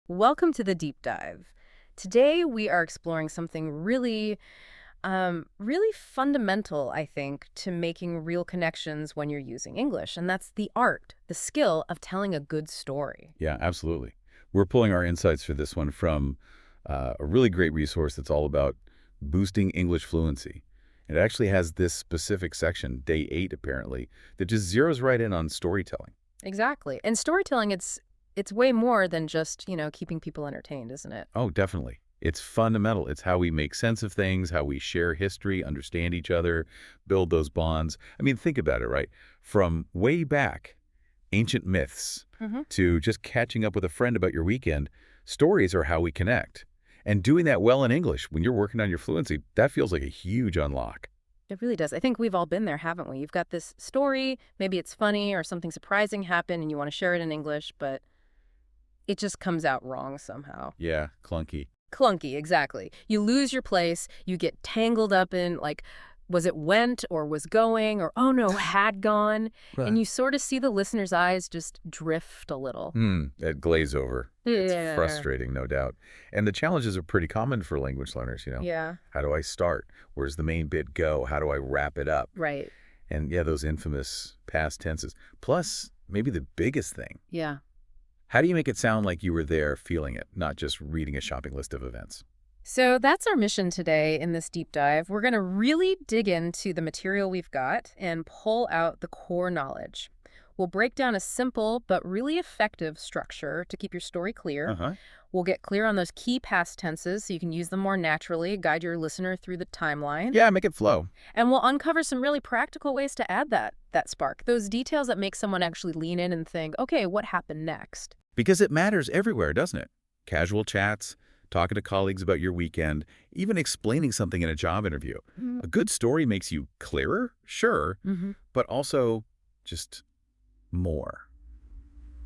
Welcome to the deep dive. Today we are exploring something really fundamental, I think, to making real connections when you're using English, and that's the art, the skill of telling a good story. Yeah, absolutely. We're pulling our insights for this one from a really great resource that's all about boosting English fluency. It actually has this specific section, day 8 apparently, that just zeroes right in on storytelling. Exactly. And storytelling, it's way more than just, keeping people entertained, isn't it? Oh, definitely. It's fundamental. It's how we make sense of things, how we share history, understand each other, build those bonds. I mean, think about it, right? From way back, ancient myths, Hmm. to just catching up with a friend about your weekend, stories are how we connect. And doing that well in English when you're working on your fluency, that feels like a huge unlock. It really does. I think we've all been there, haven't we? You've got this story, maybe it's funny or something surprising happened and you want to share it in English, but it just comes out wrong somehow. Yeah, clunky. Clunky, exactly. You lose your place, you get tangled up in, like, was it went or was going or, oh no, had gone, and Right. you sort of see the listener's eyes just drift a little. That glaze over. It's Yeah. frustrating, no doubt. And the challenges are pretty common for language learners. Yeah, How do I start? Where's the main bit go? How do I wrap it up? right. And yeah, those infamous past tenses. Plus, maybe the biggest thing, Yeah. how do you make it sound like you were there feeling it, not just reading a shopping list of events? So that's our mission today in this deep dive. We're going to really dig into the material we've got and pull out the core knowledge. We'll break down a simple but really effective structure to keep your story clear. Uh-huh. We'll get clear on those key past tenses so you can use them more naturally, guide your listener through the timeline. Yeah, make it flow. And we'll uncover some really practical ways to add that spark, those details that make someone actually lean in and think, okay, what happened next? Because it matters everywhere, doesn't it? Casual chats, talking to colleagues about your weekend, even explaining something in a job interview. A good story makes you clearer, sure, Mm-hmm. but also just more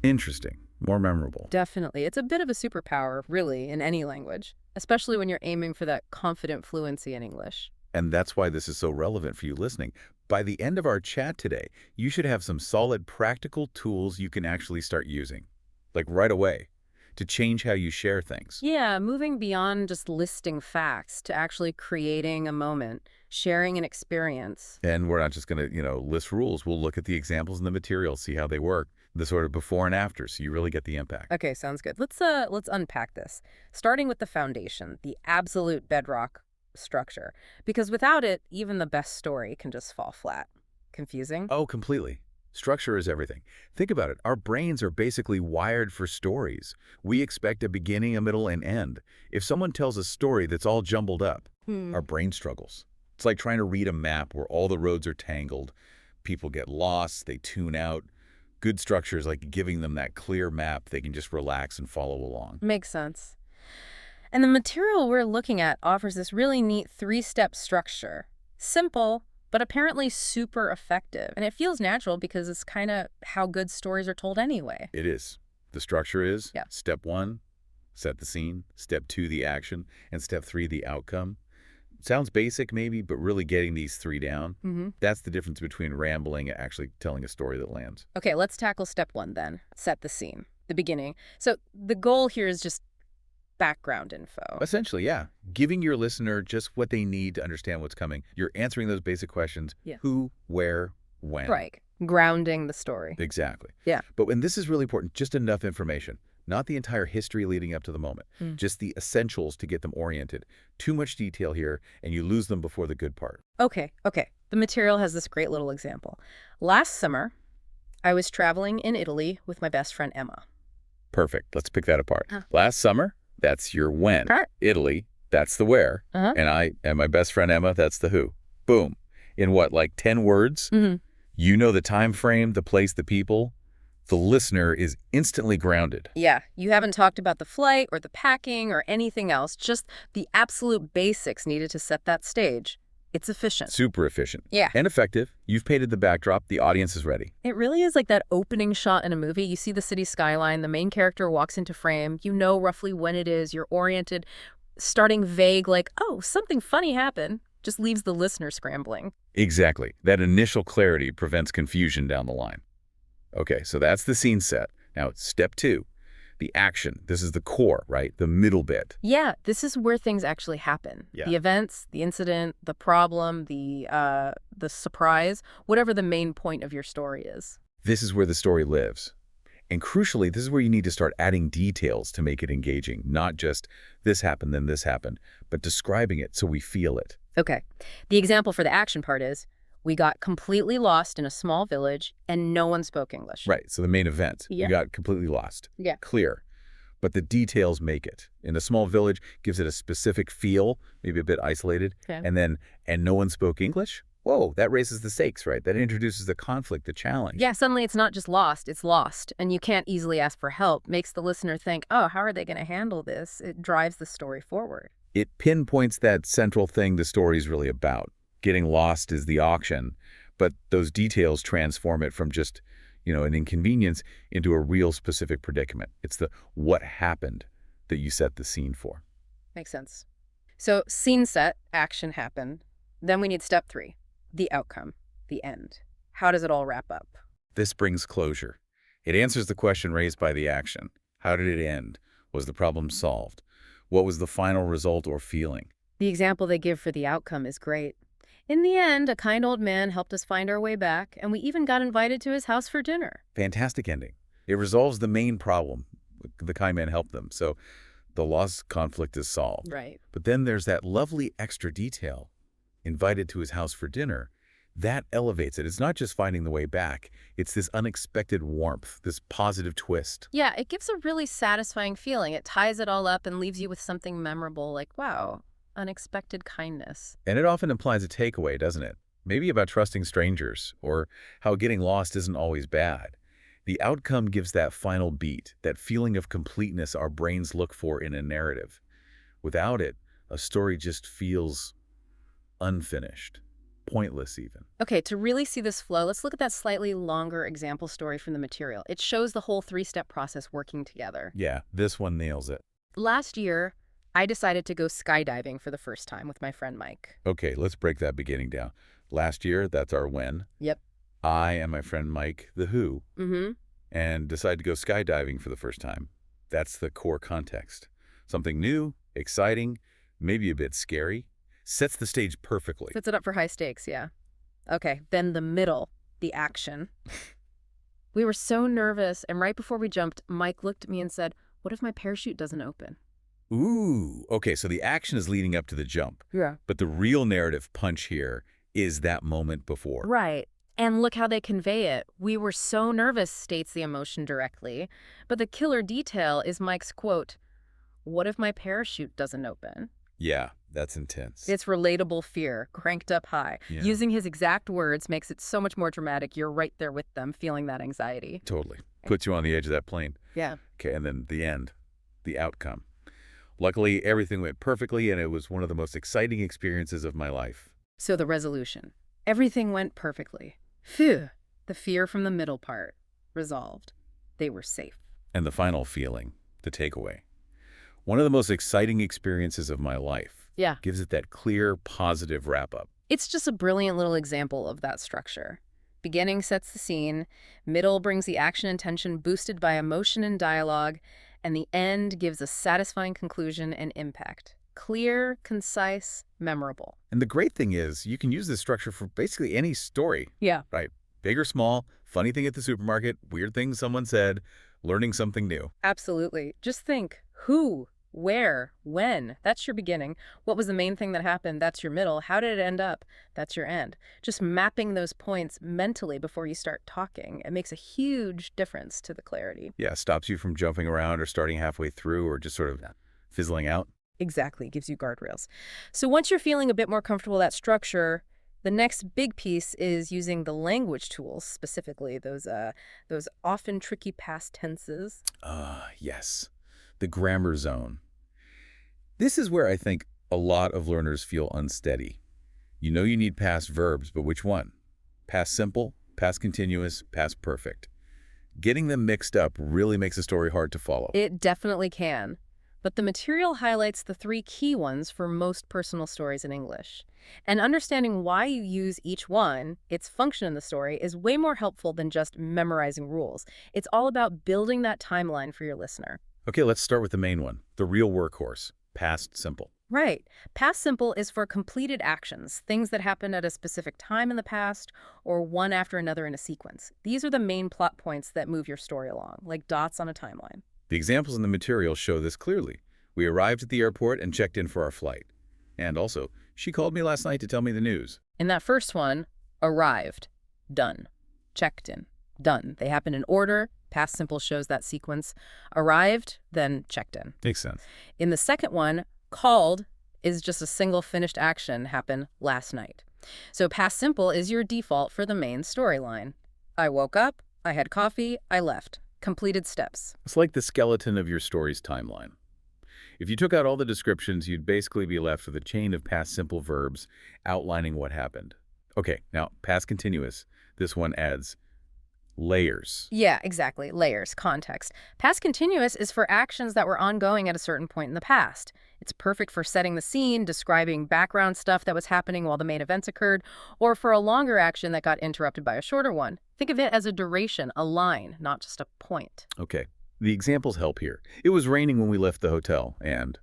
interesting, more memorable. Definitely. It's a bit of a superpower, really, in any language, especially when you're aiming for that confident fluency in English. And that's why this is so relevant for you listening. By the end of our chat today, you should have some solid practical tools you can actually start using, like right away, to change how you share things. Yeah, moving beyond just listing facts to actually creating a moment, sharing an experience. And we're not just going to list rules. We'll look at the examples in the material, see how they work, the sort of before and after, so you really get the impact. Okay, sounds good. Let's unpack this. Starting with the foundation, the absolute bedrock structure, because without it, even the best story can just fall flat. Confusing? Oh, completely. Structure is everything. Think about it. Our brains are basically wired for stories. We expect a beginning, a middle, and end. If someone tells a story that's all jumbled up, Hmm. our brain struggles. It's like trying to read a map where all the roads are tangled. People get lost, they tune out. Good structure is like giving them that clear map they can just relax and follow along. Makes sense. And the material we're looking at offers this really neat three-step structure. Simple, but apparently super effective. And it feels natural because it's kind of how good stories are told anyway. It is. The structure is Yeah. step 1, set the scene, step 2, the action, and step 3, the outcome. Sounds basic maybe, but really getting these 3 down, Hmm. that's the difference between rambling and actually telling a story that lands. Okay, let's tackle step one then. Set the scene, the beginning. So the goal here is just background info. Essentially, yeah. Giving your listener just what they need to understand what's coming. You're answering those basic questions. Yeah. Who, where, when. Right. Grounding the story. Exactly. Yeah. But when this is really important, just enough information. Not the entire history leading up to the moment. Mm. Just the essentials to get them oriented. Too much detail here, and you lose them before the good part. Okay. The material has this great little example. Last summer, I was traveling in Italy with my best friend Emma. Perfect. Let's pick that apart. Huh. Last summer, that's your when. Correct. Italy, that's the where. Uh-huh. And my best friend Emma, that's the who. Boom. In what, like 10 words? Mm-hmm. You know the time frame, the place, the people. The listener is instantly grounded. Yeah, you haven't talked about the flight or the packing or anything else, just the absolute basics needed to set that stage. It's efficient. Super efficient. Yeah. And effective. You've painted the backdrop. The audience is ready. It really is like that opening shot in a movie. You see the city skyline, the main character walks into frame, you know roughly when it is, you're oriented, starting vague like, oh, something funny happened, just leaves the listener scrambling. Exactly. That initial clarity prevents confusion down the line. Okay, so that's the scene set. Now, step 2. The action, this is the core, right? The middle bit. Yeah, this is where things actually happen. Yeah. The events, the incident, the problem, the surprise, whatever the main point of your story is. This is where the story lives. And crucially, this is where you need to start adding details to make it engaging, not just this happened, then this happened, but describing it so we feel it. Okay. The example for the action part is, we got completely lost in a small village and no one spoke English. Right, so the main event, Yeah. you got completely lost. Yeah. Clear. But the details make it. In a small village, gives it a specific feel, maybe a bit isolated, Okay. and no one spoke English? Whoa, that raises the stakes, right? That introduces the conflict, the challenge. Yeah, suddenly it's not just lost, it's lost. And you can't easily ask for help. Makes the listener think, oh, how are they going to handle this? It drives the story forward. It pinpoints that central thing the story's really about. Getting lost is the auction, but those details transform it from just, an inconvenience into a real specific predicament. It's the what happened that you set the scene for. Makes sense. So scene set, action happen. Then we need step 3, the outcome, the end. How does it all wrap up? This brings closure. It answers the question raised by the action. How did it end? Was the problem solved? What was the final result or feeling? The example they give for the outcome is great. In the end, a kind old man helped us find our way back, and we even got invited to his house for dinner. Fantastic ending. It resolves the main problem. The kind man helped them, so the lost conflict is solved. Right. But then there's that lovely extra detail. Invited to his house for dinner. That elevates it. It's not just finding the way back. It's this unexpected warmth, this positive twist. Yeah, it gives a really satisfying feeling. It ties it all up and leaves you with something memorable, like, wow, unexpected kindness. And it often implies a takeaway, doesn't it? Maybe about trusting strangers, or how getting lost isn't always bad. The outcome gives that final beat, that feeling of completeness our brains look for in a narrative. Without it, a story just feels unfinished, pointless even. Okay, to really see this flow, let's look at that slightly longer example story from the material. It shows the whole 3-step process working together. Yeah, this one nails it. Last year, I decided to go skydiving for the first time with my friend Mike. Okay, let's break that beginning down. Last year, that's our when. Yep. I and my friend Mike, the who, Mm-hmm. and decide to go skydiving for the first time. That's the core context. Something new, exciting, maybe a bit scary. Sets the stage perfectly. Sets it up for high stakes, yeah. Okay, then the middle, the action. We were so nervous, and right before we jumped, Mike looked at me and said, what if my parachute doesn't open? Ooh, okay, so the action is leading up to the jump. Yeah. But the real narrative punch here is that moment before. Right. And look how they convey it. We were so nervous, states the emotion directly. But the killer detail is Mike's quote, what if my parachute doesn't open? Yeah, that's intense. It's relatable fear, cranked up high. Yeah. Using his exact words makes it so much more dramatic. You're right there with them, feeling that anxiety. Totally. Puts you on the edge of that plane. Yeah. Okay, and then the end, the outcome. Luckily, everything went perfectly, and it was one of the most exciting experiences of my life. So the resolution. Everything went perfectly. Phew. The fear from the middle part. Resolved. They were safe. And the final feeling, the takeaway. One of the most exciting experiences of my life. Yeah. Gives it that clear, positive wrap-up. It's just a brilliant little example of that structure. Beginning sets the scene, middle brings the action and tension boosted by emotion and dialogue, and the end gives a satisfying conclusion and impact. Clear, concise, memorable. And the great thing is, you can use this structure for basically any story, Yeah. right? Big or small, funny thing at the supermarket, weird thing someone said, learning something new. Absolutely. Just think, who, where, when, that's your beginning. What was the main thing that happened? That's your middle. How did it end up? That's your end. Just mapping those points mentally before you start talking. It makes a huge difference to the clarity. Yeah, stops you from jumping around or starting halfway through or just sort of fizzling out. Exactly, gives you guardrails. So once you're feeling a bit more comfortable with that structure, the next big piece is using the language tools, specifically those often tricky past tenses. Yes, the grammar zone. This is where I think a lot of learners feel unsteady. You know you need past verbs, but which one? Past simple, past continuous, past perfect. Getting them mixed up really makes a story hard to follow. It definitely can. but the material highlights the three key ones for most personal stories in English. And understanding why you use each one, its function in the story, is way more helpful than just memorizing rules. It's all about building that timeline for your listener. Okay, let's start with the main one, the real workhorse, past simple. Right. Past simple is for completed actions, things that happened at a specific time in the past or one after another in a sequence. These are the main plot points that move your story along, like dots on a timeline. The examples in the material show this clearly. We arrived at the airport and checked in for our flight. And also, she called me last night to tell me the news. In that first one, arrived, done. Checked in, done. They happen in order. Past simple shows that sequence. Arrived, then checked in. Makes sense. In the second one, called is just a single finished action happened last night. So past simple is your default for the main storyline. I woke up, I had coffee, I left. Completed steps. It's like the skeleton of your story's timeline. If you took out all the descriptions, you'd basically be left with a chain of past simple verbs outlining what happened. Okay, now past continuous. This one adds layers. Yeah, exactly. Layers, context. Past continuous is for actions that were ongoing at a certain point in the past. It's perfect for setting the scene, describing background stuff that was happening while the main events occurred, or for a longer action that got interrupted by a shorter one. Think of it as a duration, a line, not just a point. Okay, the examples help here. It was raining when we left the hotel, and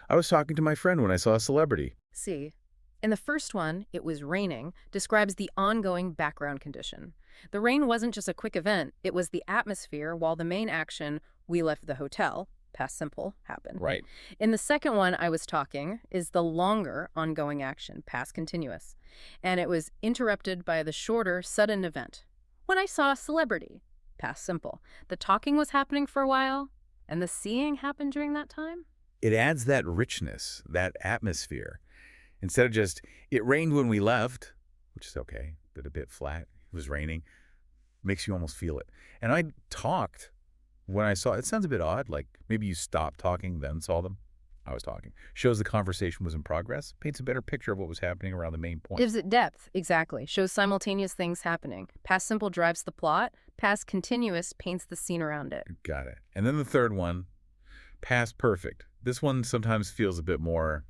I was talking to my friend when I saw a celebrity. See, in the first one, it was raining, describes the ongoing background condition. The rain wasn't just a quick event, it was the atmosphere while the main action, we left the hotel, past simple, happened. Right. In the second one, I was talking, is the longer ongoing action, past continuous. And it was interrupted by the shorter, sudden event. When I saw a celebrity, past simple. The talking was happening for a while, and the seeing happened during that time? It adds that richness, that atmosphere. Instead of just, it rained when we left, which is okay, but a bit flat. It was raining. Makes you almost feel it. And I talked when I saw, it sounds a bit odd, like maybe you stopped talking, then saw them. I was talking. Shows the conversation was in progress, paints a better picture of what was happening around the main point. Gives it depth, exactly. Shows simultaneous things happening. Past simple drives the plot. Past continuous paints the scene around it. Got it. And then the third one, past perfect. This one sometimes feels a bit more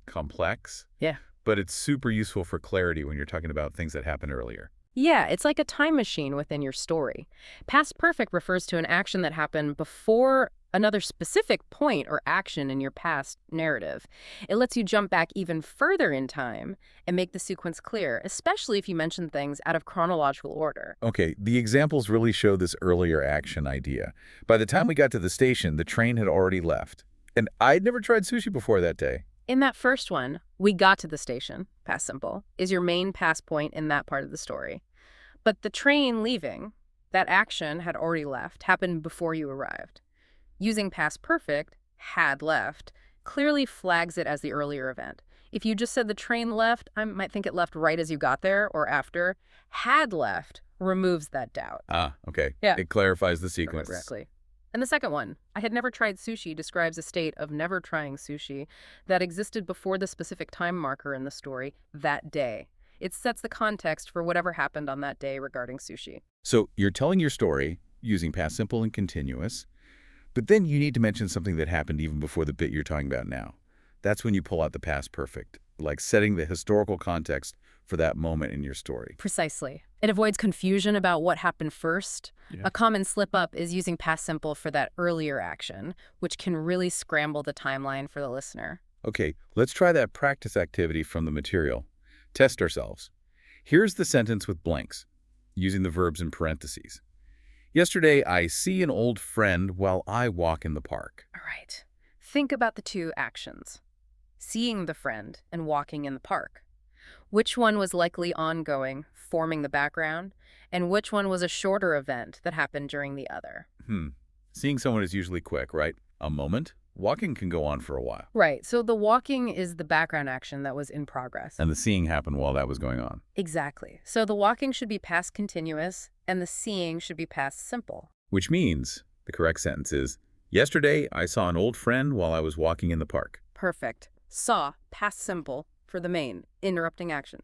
complex. Yeah. But it's super useful for clarity when you're talking about things that happened earlier. Yeah, it's like a time machine within your story. Past perfect refers to an action that happened before another specific point or action in your past narrative. It lets you jump back even further in time and make the sequence clear, especially if you mention things out of chronological order. Okay, the examples really show this earlier action idea. By the time we got to the station, the train had already left. And I'd never tried sushi before that day. In that first one, we got to the station, past simple, is your main past point in that part of the story. But the train leaving, that action had already left, happened before you arrived. Using past perfect, had left, clearly flags it as the earlier event. If you just said the train left, I might think it left right as you got there or after. Had left removes that doubt. Ah, okay. Yeah. It clarifies the sequence. Correctly. And the second one, I had never tried sushi, describes a state of never trying sushi that existed before the specific time marker in the story, that day. It sets the context for whatever happened on that day regarding sushi. So you're telling your story using past simple and continuous, but then you need to mention something that happened even before the bit you're talking about now. That's when you pull out the past perfect, like setting the historical context for that moment in your story. Precisely. It avoids confusion about what happened first. Yeah. A common slip-up is using past simple for that earlier action, which can really scramble the timeline for the listener. Okay, let's try that practice activity from the material. Test ourselves. Here's the sentence with blanks, using the verbs in parentheses. Yesterday, I see an old friend while I walk in the park. All right. Think about the two actions. Seeing the friend and walking in the park. Which one was likely ongoing, forming the background, and which one was a shorter event that happened during the other? Seeing someone is usually quick, right? A moment. Walking can go on for a while. Right, so the walking is the background action that was in progress. And the seeing happened while that was going on. Exactly. So the walking should be past continuous, and the seeing should be past simple. Which means the correct sentence is, yesterday I saw an old friend while I was walking in the park. Perfect. Saw, past simple, for the main, interrupting action.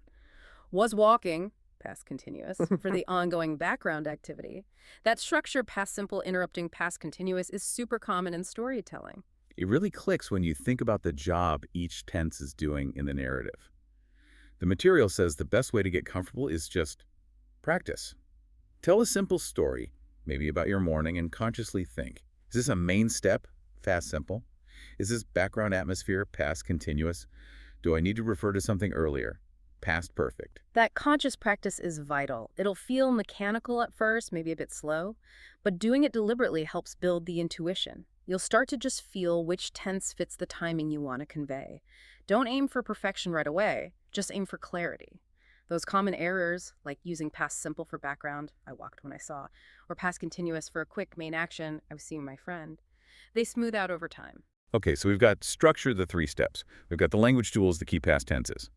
Was walking, past continuous, for the ongoing background activity. That structure, past simple, interrupting past continuous, is super common in storytelling. It really clicks when you think about the job each tense is doing in the narrative. The material says the best way to get comfortable is just practice. Tell a simple story, maybe about your morning, and consciously think, is this a main step, fast simple? Is this background atmosphere, past continuous? Do I need to refer to something earlier, past perfect? That conscious practice is vital. It'll feel mechanical at first, maybe a bit slow, but doing it deliberately helps build the intuition. You'll start to just feel which tense fits the timing you want to convey. Don't aim for perfection right away, just aim for clarity. Those common errors, like using past simple for background, I walked when I saw, or past continuous for a quick main action, I was seeing my friend, they smooth out over time. Okay, so we've got structure, the 3 steps. We've got the language tools, the key past tenses.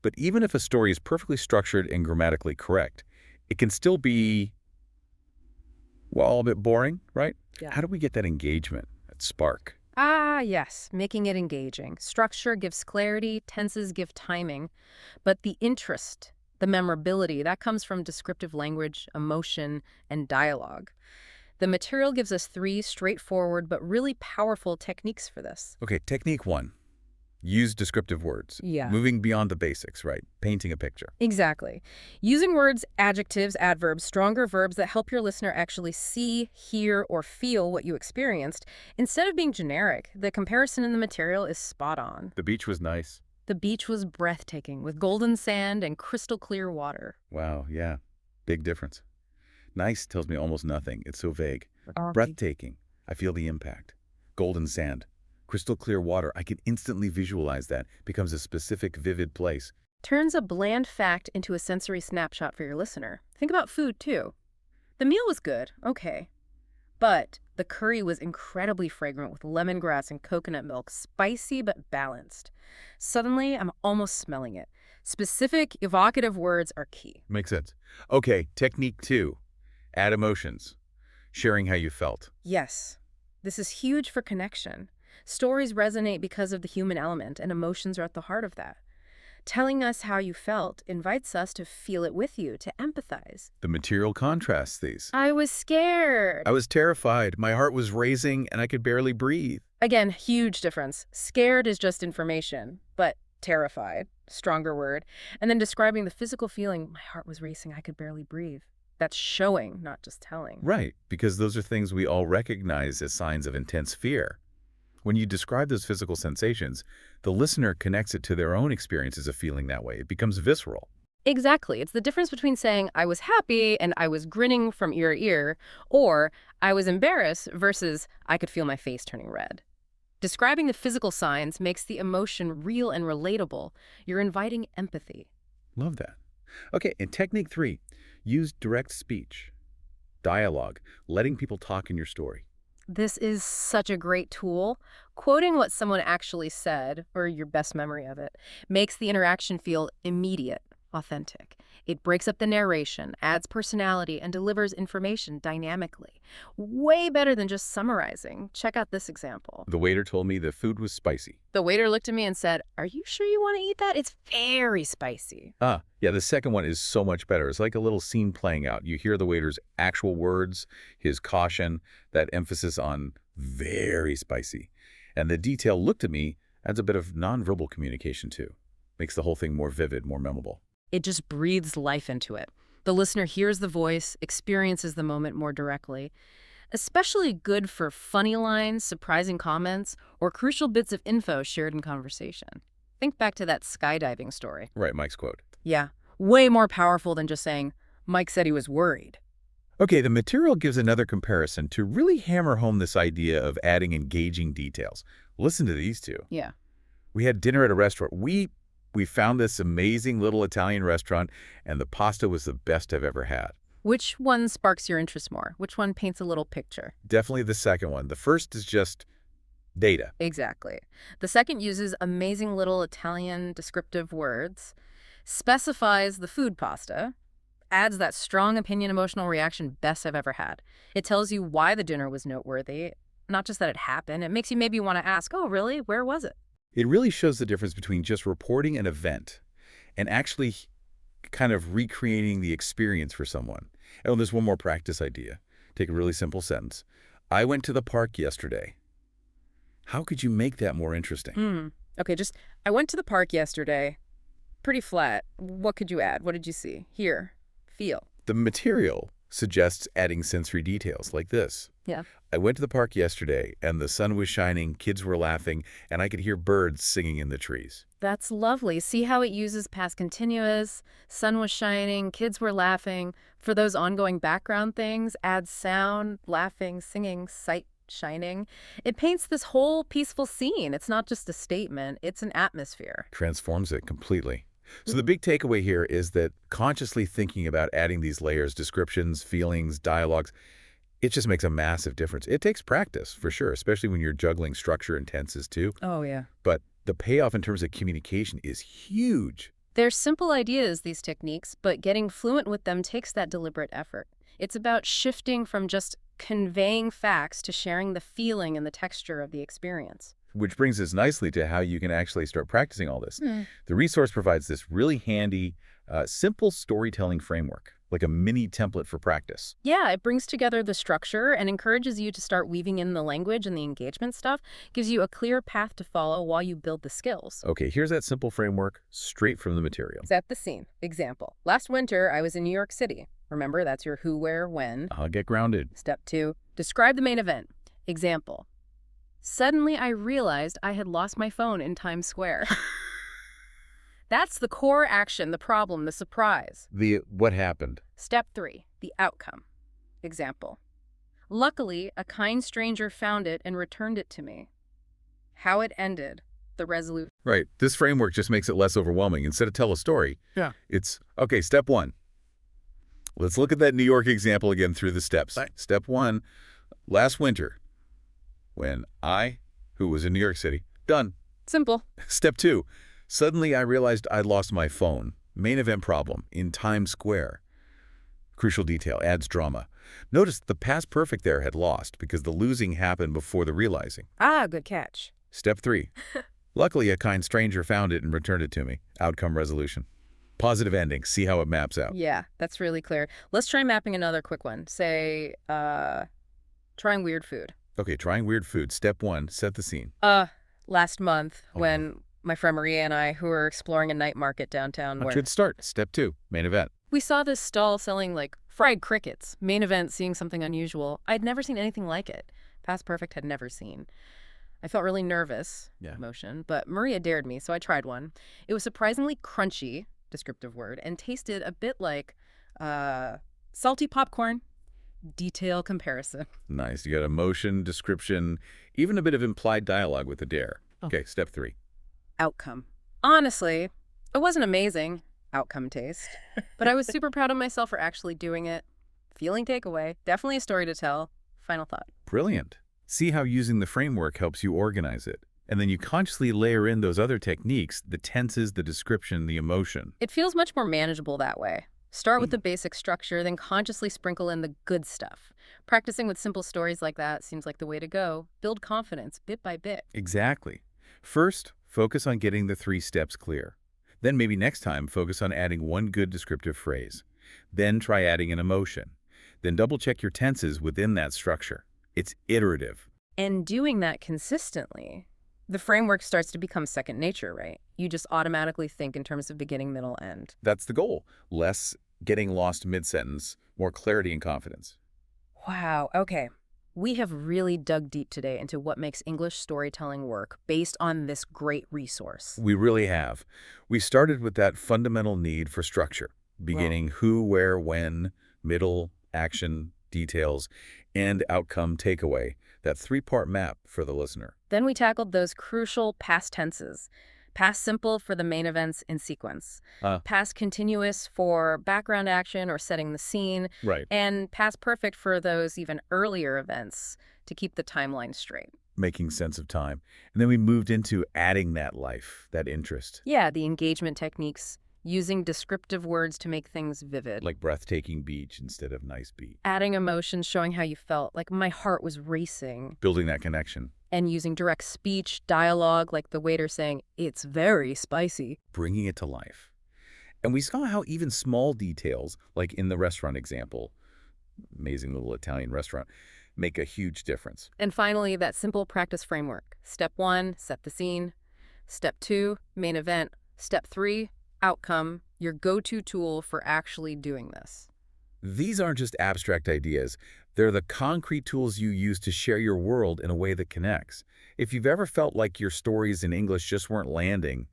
But even if a story is perfectly structured and grammatically correct, it can still be, well, a bit boring, right? Yeah. How do we get that engagement, that spark? Ah, yes, making it engaging. Structure gives clarity, tenses give timing, but the interest, the memorability, that comes from descriptive language, emotion, and dialogue. The material gives us 3 straightforward but really powerful techniques for this. Okay, technique 1. Use descriptive words. Yeah. Moving beyond the basics, right? Painting a picture. Exactly. Using words, adjectives, adverbs, stronger verbs that help your listener actually see, hear, or feel what you experienced, instead of being generic. The comparison in the material is spot on. The beach was nice. The beach was breathtaking, with golden sand and crystal clear water. Wow, yeah. Big difference. Nice tells me almost nothing. It's so vague. Okay. Breathtaking. I feel the impact. Golden sand. Crystal clear water. I can instantly visualize that. Becomes a specific, vivid place. Turns a bland fact into a sensory snapshot for your listener. Think about food, too. The meal was good, okay. But the curry was incredibly fragrant with lemongrass and coconut milk, spicy but balanced. Suddenly, I'm almost smelling it. Specific, evocative words are key. Makes sense. Okay, technique 2. Add emotions. Sharing how you felt. Yes, this is huge for connection. Stories resonate because of the human element, and emotions are at the heart of that. Telling us how you felt invites us to feel it with you, to empathize. The material contrasts these. I was scared. I was terrified. My heart was racing, and I could barely breathe. Again, huge difference. Scared is just information, but terrified, stronger word. And then describing the physical feeling, my heart was racing, I could barely breathe. That's showing, not just telling. Right, because those are things we all recognize as signs of intense fear. When you describe those physical sensations, the listener connects it to their own experiences of feeling that way. It becomes visceral. Exactly. It's the difference between saying, I was happy and I was grinning from ear to ear, or I was embarrassed versus I could feel my face turning red. Describing the physical signs makes the emotion real and relatable. You're inviting empathy. Love that. Okay, and technique 3, use direct speech, dialogue, letting people talk in your story. This is such a great tool. Quoting what someone actually said, or your best memory of it, makes the interaction feel immediate, authentic. It breaks up the narration, adds personality, and delivers information dynamically. Way better than just summarizing. Check out this example. The waiter told me the food was spicy. The waiter looked at me and said, "Are you sure you want to eat that? It's very spicy." Ah, yeah, the second one is so much better. It's like a little scene playing out. You hear the waiter's actual words, his caution, that emphasis on very spicy. And the detail looked at me adds a bit of nonverbal communication too. Makes the whole thing more vivid, more memorable. It just breathes life into it. The listener hears the voice, experiences the moment more directly. Especially good for funny lines, surprising comments, or crucial bits of info shared in conversation. Think back to that skydiving story. Right, Mike's quote. Yeah, way more powerful than just saying, Mike said he was worried. Okay, the material gives another comparison to really hammer home this idea of adding engaging details. Listen to these two. Yeah. We had dinner at a restaurant. We found this amazing little Italian restaurant, and the pasta was the best I've ever had. Which one sparks your interest more? Which one paints a little picture? Definitely the second one. The first is just data. Exactly. The second uses amazing little Italian descriptive words, specifies the food pasta, adds that strong opinion emotional reaction best I've ever had. It tells you why the dinner was noteworthy, not just that it happened. It makes you maybe want to ask, oh, really? Where was it? It really shows the difference between just reporting an event and actually kind of recreating the experience for someone. Oh, there's one more practice idea. Take a really simple sentence. I went to the park yesterday. How could you make that more interesting? Hmm. Okay, I went to the park yesterday. Pretty flat. What could you add? What did you see? Hear, feel. The material suggests adding sensory details like this. Yeah. I went to the park yesterday, and the sun was shining, kids were laughing, and I could hear birds singing in the trees. That's lovely. See how it uses past continuous, sun was shining, kids were laughing. For those ongoing background things, adds sound, laughing, singing, sight, shining. It paints this whole peaceful scene. It's not just a statement, it's an atmosphere. Transforms it completely. So the big takeaway here is that consciously thinking about adding these layers, descriptions, feelings, dialogues, it just makes a massive difference. It takes practice, for sure, especially when you're juggling structure and tenses too. Oh, yeah. But the payoff in terms of communication is huge. They're simple ideas, these techniques, but getting fluent with them takes that deliberate effort. It's about shifting from just conveying facts to sharing the feeling and the texture of the experience. Which brings us nicely to how you can actually start practicing all this. The resource provides this really handy, simple storytelling framework, like a mini template for practice. Yeah, it brings together the structure and encourages you to start weaving in the language and the engagement stuff, gives you a clear path to follow while you build the skills. Okay, here's that simple framework straight from the material. Set the scene. Example. Last winter, I was in New York City. Remember, that's your who, where, when. I'll get grounded. Step 2. Describe the main event. Example. Suddenly, I realized I had lost my phone in Times Square. That's the core action, the problem, the surprise. What happened? Step 3. The outcome. Example. Luckily, a kind stranger found it and returned it to me. How it ended. The resolution. Right. This framework just makes it less overwhelming. Instead of tell a story, it's, okay, step 1. Let's look at that New York example again through the steps. Right. Step 1, last winter, when I, who was in New York City, done. Simple. Step 2, suddenly I realized I'd lost my phone. Main event problem, in Times Square. Crucial detail, adds drama. Notice the past perfect there had lost because the losing happened before the realizing. Ah, good catch. Step 3, luckily a kind stranger found it and returned it to me. Outcome resolution. Positive ending, see how it maps out. Yeah, that's really clear. Let's try mapping another quick one. Say, trying weird food. Okay, trying weird food. Step 1, set the scene. Last month Oh, when my friend Maria and I, who were exploring a night market downtown, Good start. Step 2, main event. we saw this stall selling like fried crickets. Main event, seeing something unusual. I'd never seen anything like it. Past perfect had never seen. I felt really nervous, emotion, but Maria dared me, so I tried one. It was surprisingly crunchy, descriptive word, and tasted a bit like salty popcorn. Detail comparison. Nice. You got emotion, description, even a bit of implied dialogue with the dare. Okay, step 3. Outcome. Honestly, it wasn't amazing, outcome taste, but I was super proud of myself for actually doing it. Feeling takeaway, definitely a story to tell. Final thought. Brilliant. See how using the framework helps you organize it. And then you consciously layer in those other techniques, the tenses, the description, the emotion. It feels much more manageable that way. Start with the basic structure, then consciously sprinkle in the good stuff. Practicing with simple stories like that seems like the way to go. Build confidence bit by bit. Exactly. First, focus on getting the 3 steps clear. Then maybe next time, focus on adding one good descriptive phrase. Then try adding an emotion. Then double-check your tenses within that structure. It's iterative. And doing that consistently, the framework starts to become second nature, right? You just automatically think in terms of beginning, middle, end. That's the goal. Less getting lost mid-sentence, more clarity and confidence. Wow, okay. We have really dug deep today into what makes English storytelling work based on this great resource. We really have. We started with that fundamental need for structure, beginning who, where, when, middle, action, details, and outcome takeaway, that 3-part map for the listener. Then we tackled those crucial past tenses. Past simple for the main events in sequence. Past continuous for background action or setting the scene. Right. And past perfect for those even earlier events to keep the timeline straight. Making sense of time. And then we moved into adding that life, that interest. Yeah, the engagement techniques. Using descriptive words to make things vivid. Like breathtaking beach instead of nice beat. Adding emotions, showing how you felt, like my heart was racing. Building that connection. And using direct speech, dialogue, like the waiter saying, "It's very spicy." Bringing it to life. And we saw how even small details, like in the restaurant example, amazing little Italian restaurant, make a huge difference. And finally, that simple practice framework. Step 1, set the scene. Step 2, main event. Step 3, outcome, your go-to tool for actually doing this. These aren't just abstract ideas. They're the concrete tools you use to share your world in a way that connects. If you've ever felt like your stories in English just weren't landing,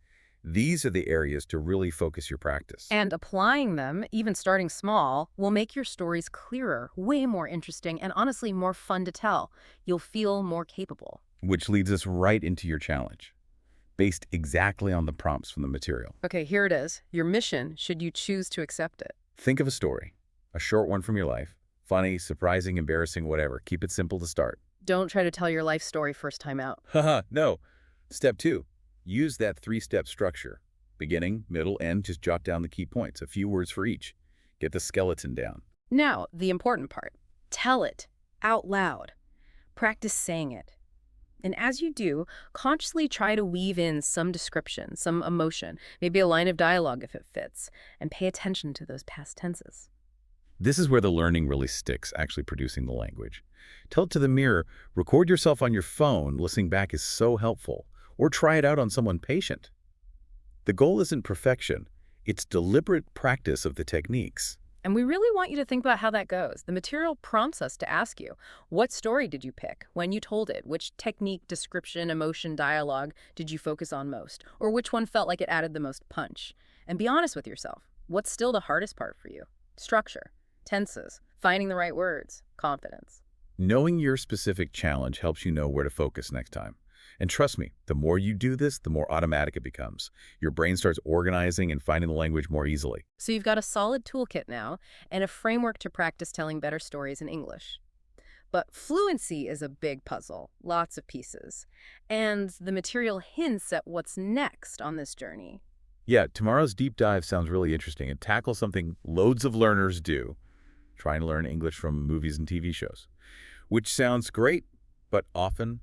these are the areas to really focus your practice. And applying them, even starting small, will make your stories clearer, way more interesting, and honestly more fun to tell. You'll feel more capable. Which leads us right into your challenge, based exactly on the prompts from the material. Okay, here it is. Your mission, should you choose to accept it. Think of a story, a short one from your life. Funny, surprising, embarrassing, whatever. Keep it simple to start. Don't try to tell your life story first time out. Haha, no. Step 2, use that 3-step structure. Beginning, middle, end, just jot down the key points, a few words for each. Get the skeleton down. Now, the important part. Tell it out loud. Practice saying it. And as you do, consciously try to weave in some description, some emotion, maybe a line of dialogue if it fits, and pay attention to those past tenses. This is where the learning really sticks, actually producing the language. Tell it to the mirror, record yourself on your phone, listening back is so helpful, or try it out on someone patient. The goal isn't perfection, it's deliberate practice of the techniques. And we really want you to think about how that goes. The material prompts us to ask you, what story did you pick? When you told it? Which technique, description, emotion, dialogue did you focus on most? Or which one felt like it added the most punch? And be honest with yourself. What's still the hardest part for you? Structure, tenses, finding the right words, confidence. Knowing your specific challenge helps you know where to focus next time. And trust me, the more you do this, the more automatic it becomes. Your brain starts organizing and finding the language more easily. So you've got a solid toolkit now and a framework to practice telling better stories in English. But fluency is a big puzzle, lots of pieces. And the material hints at what's next on this journey. Yeah, tomorrow's deep dive sounds really interesting. It tackles something loads of learners do, trying to learn English from movies and TV shows, which sounds great, but often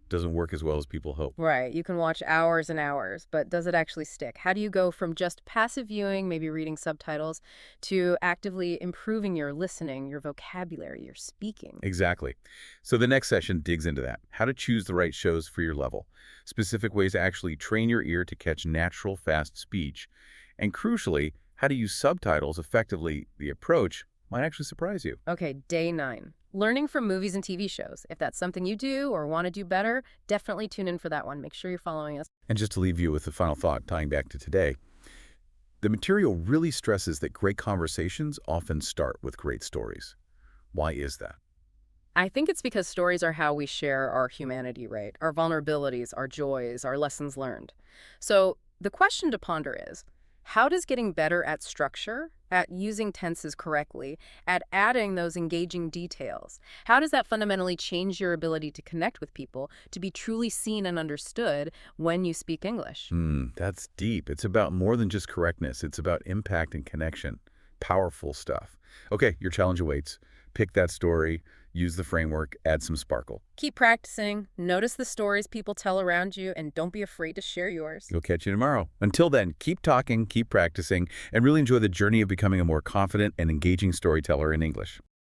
doesn't work as well as people hope. Right, you can watch hours and hours, but does it actually stick? How do you go from just passive viewing, maybe reading subtitles, to actively improving your listening, your vocabulary, your speaking? Exactly. So the next session digs into that. How to choose the right shows for your level, specific ways to actually train your ear to catch natural, fast speech, and crucially, how to use subtitles effectively. The approach might actually surprise you. Okay, day 9. Learning from movies and TV shows. If that's something you do or want to do better, definitely tune in for that one. Make sure you're following us. And just to leave you with a final thought, tying back to today, the material really stresses that great conversations often start with great stories. Why is that? I think it's because stories are how we share our humanity, right? Our vulnerabilities, our joys, our lessons learned. So the question to ponder is, how does getting better at structure, at using tenses correctly, at adding those engaging details, how does that fundamentally change your ability to connect with people, to be truly seen and understood when you speak English? That's deep. It's about more than just correctness. It's about impact and connection. Powerful stuff. Okay, your challenge awaits. Pick that story, use the framework, add some sparkle. Keep practicing, notice the stories people tell around you, and don't be afraid to share yours. We'll catch you tomorrow. Until then, keep talking, keep practicing, and really enjoy the journey of becoming a more confident and engaging storyteller in English.